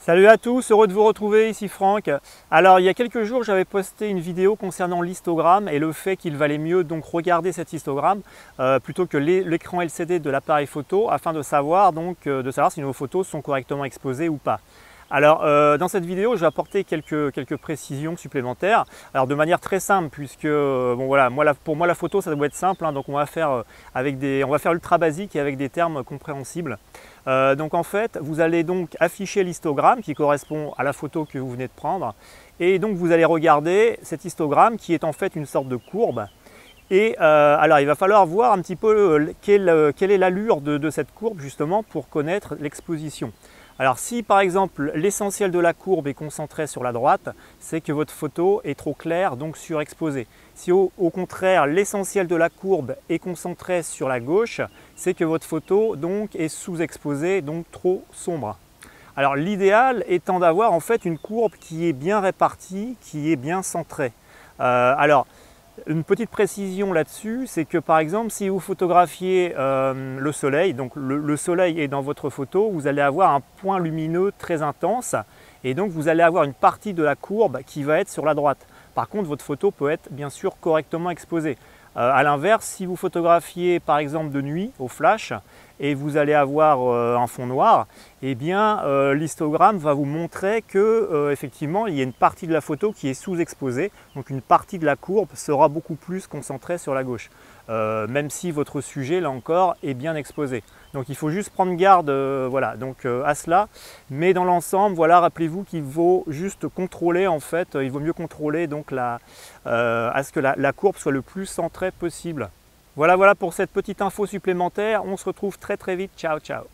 Salut à tous, heureux de vous retrouver, ici Franck. Alors il y a quelques jours j'avais posté une vidéo concernant l'histogramme et le fait qu'il valait mieux donc regarder cet histogramme plutôt que l'écran LCD de l'appareil photo afin de savoir si nos photos sont correctement exposées ou pas. Alors dans cette vidéo je vais apporter quelques précisions supplémentaires, alors de manière très simple puisque bon voilà, pour moi la photo ça doit être simple, hein, donc on va faire ultra basique et avec des termes compréhensibles. Donc en fait vous allez donc afficher l'histogramme qui correspond à la photo que vous venez de prendre et donc vous allez regarder cet histogramme qui est en fait une sorte de courbe. Et alors il va falloir voir un petit peu quelle est l'allure de cette courbe justement pour connaître l'exposition. Alors si par exemple l'essentiel de la courbe est concentré sur la droite, c'est que votre photo est trop claire, donc surexposée. Si au contraire l'essentiel de la courbe est concentré sur la gauche, c'est que votre photo donc est sous-exposée, donc trop sombre. Alors l'idéal étant d'avoir en fait une courbe qui est bien répartie, qui est bien centrée. Une petite précision là-dessus, c'est que par exemple si vous photographiez le soleil, donc le soleil est dans votre photo, vous allez avoir un point lumineux très intense et donc vous allez avoir une partie de la courbe qui va être sur la droite. Par contre votre photo peut être bien sûr correctement exposée. A l'inverse, si vous photographiez par exemple de nuit au flash et vous allez avoir un fond noir, eh bien l'histogramme va vous montrer que effectivement il y a une partie de la photo qui est sous-exposée, donc une partie de la courbe sera beaucoup plus concentrée sur la gauche, même si votre sujet là encore est bien exposé. Donc il faut juste prendre garde voilà, à cela, mais dans l'ensemble, voilà, rappelez-vous qu'il vaut juste contrôler en fait, il vaut mieux contrôler donc à ce que la courbe soit le plus centrée possible. Voilà pour cette petite info supplémentaire, on se retrouve très vite, ciao ciao.